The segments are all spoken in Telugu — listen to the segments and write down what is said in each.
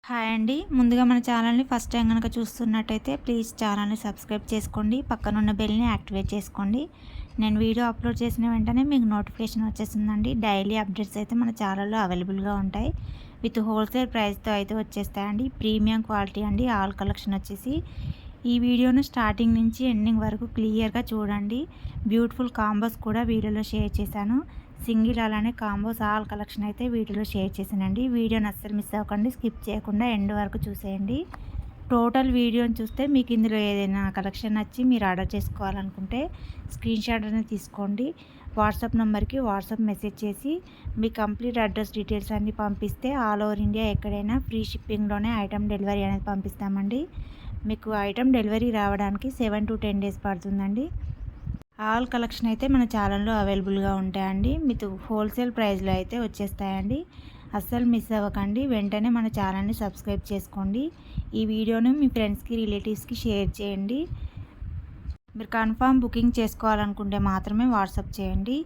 హాయ్ అండి. ముందుగా మన ఛానల్‌ని ఫస్ట్ టైం గనక చూస్తున్నట్టయితే ప్లీజ్ ఛానల్‌ని సబ్స్క్రైబ్ చేసుకోండి. పక్కనున్న బెల్‌ని యాక్టివేట్ చేసుకోండి. నేను వీడియో అప్లోడ్ చేసిన వెంటనే మీకు నోటిఫికేషన్ వచ్చేస్తుందండి. డైలీ అప్డేట్స్ అయితే మన ఛానల్‌లో అవైలబుల్‌గా ఉంటాయి. విత్ హోల్సేల్ ప్రైస్‌తో అయితే వచ్చేస్తాయండి. ప్రీమియం క్వాలిటీ అండి. ఆల్ కలెక్షన్ వచ్చేసి ఈ వీడియోను స్టార్టింగ్ నుంచి ఎండింగ్ వరకు క్లియర్‌గా చూడండి. బ్యూటిఫుల్ కాంబోస్ కూడా వీడియోలో షేర్ చేశాను. సింగిల్ అలానే కాంబోస్ ఆల్ కలెక్షన్ అయితే వీడియోలో షేర్ చేశానండి. వీడియోని అస్సలు మిస్ అవ్వకండి. స్కిప్ చేయకుండా ఎండ్ వరకు చూసేయండి. టోటల్ వీడియోని చూస్తే మీకు ఇందులో ఏదైనా కలెక్షన్ నచ్చి మీరు ఆర్డర్ చేసుకోవాలనుకుంటే స్క్రీన్ షాట్ అనేది తీసుకోండి. వాట్సాప్ నెంబర్కి వాట్సాప్ మెసేజ్ చేసి మీ కంప్లీట్ అడ్రస్ డీటెయిల్స్ అన్నీ పంపిస్తే ఆల్ ఓవర్ ఇండియా ఎక్కడైనా ఫ్రీ షిప్పింగ్లోనే ఐటమ్ డెలివరీ అనేది పంపిస్తామండి. మీకు ఐటమ్ డెలివరీ రావడానికి 7 to 10 డేస్ పడుతుందండి. ఆల్ కలెక్షన్ అయితే మన ఛానల్లో అవైలబుల్గా ఉంటాయండి. మీకు హోల్సేల్ ప్రైస్లో అయితే వచ్చేస్తాయండి. అస్సలు మిస్ అవ్వకండి. వెంటనే మన ఛానల్ని సబ్స్క్రైబ్ చేసుకోండి. ఈ వీడియోను మీ ఫ్రెండ్స్కి రిలేటివ్స్కి షేర్ చేయండి. మీరు కన్ఫర్మ్ బుకింగ్ చేసుకోవాలనుకుంటే మాత్రమే వాట్సాప్ చేయండి.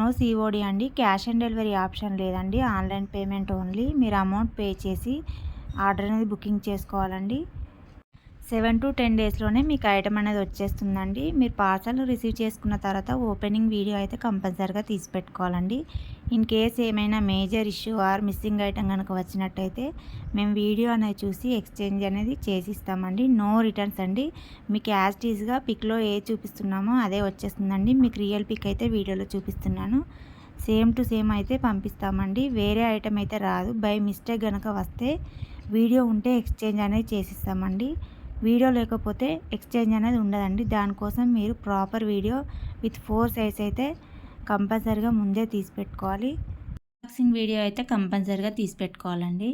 నో సిఓడి అండి. క్యాష్ ఆన్ డెలివరీ ఆప్షన్ లేదండి. Online payment only. మీరు అమౌంట్ పే చేసి ఆర్డర్ అనేది బుకింగ్ చేసుకోవాలండి. 7 to 10 డేస్లోనే మీకు ఐటమ్ అనేది వచ్చేస్తుందండి. మీరు పార్సల్ రిసీవ్ చేసుకున్న తర్వాత ఓపెనింగ్ వీడియో అయితే కంపల్సరీగా తీసి పెట్టుకోవాలండి. ఇన్ కేస్ ఏమైనా major issue or missing item కనుక వచ్చినట్టయితే మేము వీడియో అనేది చూసి ఎక్స్చేంజ్ అనేది చేసిస్తామండి. నో రిటర్న్స్ అండి. మీకు యాజ్ టీజ్గా పిక్లో ఏ చూపిస్తున్నామో అదే వచ్చేస్తుందండి. మీకు రియల్ పిక్ అయితే వీడియోలో చూపిస్తున్నాను. సేమ్ టు సేమ్ అయితే పంపిస్తామండి. వేరే ఐటమ్ అయితే రాదు. బై మిస్టేక్ కనుక వస్తే వీడియో ఉంటే ఎక్స్చేంజ్ అనేది చేసిస్తామండి. వీడియో లేకపోతే ఎక్స్చేంజ్ అనేది ఉండదండి. దానికోసం మీరు ప్రాపర్ వీడియో విత్ 4 సైజ్ అయితే కంపల్సరీగా ముందే తీసి పెట్టుకోవాలి. అన్బాక్సింగ్ వీడియో అయితే కంపల్సరీగా తీసి పెట్టుకోవాలండి.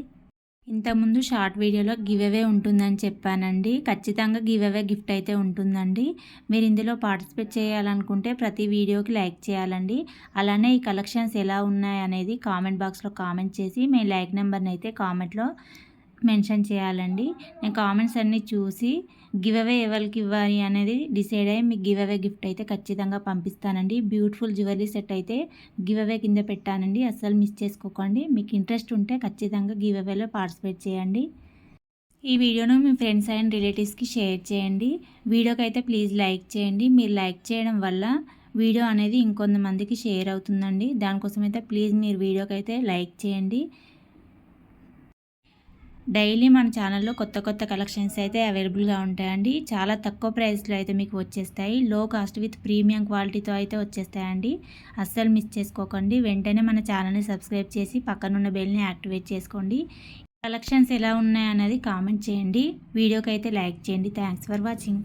ఇంతకుముందు షార్ట్ వీడియోలో గివ్ అవే ఉంటుందని చెప్పానండి. ఖచ్చితంగా గివ్ అవే గిఫ్ట్ అయితే ఉంటుందండి. మీరు ఇందులో పార్టిసిపేట్ చేయాలనుకుంటే ప్రతి వీడియోకి లైక్ చేయాలండి. అలానే ఈ కలెక్షన్స్ ఎలా ఉన్నాయి అనేది కామెంట్ బాక్స్లో కామెంట్ చేసి మీ లైక్ నెంబర్ని అయితే కామెంట్లో మెన్షన్ చేయాలండి. నేను కామెంట్స్ అన్నీ చూసి గివ్ అవే ఎవరికి ఇవ్వాలి అనేది డిసైడ్ అయ్యి మీకు గివ్ అవే గిఫ్ట్ అయితే ఖచ్చితంగా పంపిస్తానండి. బ్యూటిఫుల్ జ్యువెలరీ సెట్ అయితే గివ్ అవే కింద పెట్టానండి. అస్సలు మిస్ చేసుకోకండి. మీకు ఇంట్రెస్ట్ ఉంటే ఖచ్చితంగా గివ్ అవేలో పార్టిసిపేట్ చేయండి. ఈ వీడియోను మీ ఫ్రెండ్స్ అండ్ రిలేటివ్స్కి షేర్ చేయండి. వీడియోకి అయితే ప్లీజ్ లైక్ చేయండి. మీరు లైక్ చేయడం వల్ల వీడియో అనేది ఇంకొంతమందికి షేర్ అవుతుందండి. దానికోసం అయితే ప్లీజ్ మీరు వీడియోకి అయితే లైక్ చేయండి. డైలీ మన ఛానల్లో కొత్త కొత్త కలెక్షన్స్ అయితే అవైలబుల్గా ఉంటాయండి. చాలా తక్కువ ప్రైస్లో అయితే మీకు వచ్చేస్తాయి. లో కాస్ట్ విత్ ప్రీమియం క్వాలిటీతో అయితే వచ్చేస్తాయండి. అస్సలు మిస్ చేసుకోకండి. వెంటనే మన ఛానల్ని సబ్స్క్రైబ్ చేసి పక్కనున్న బెల్ని యాక్టివేట్ చేసుకోండి. కలెక్షన్స్ ఎలా ఉన్నాయన్నది కామెంట్ చేయండి. వీడియోకి అయితే లైక్ చేయండి. Thanks for watching.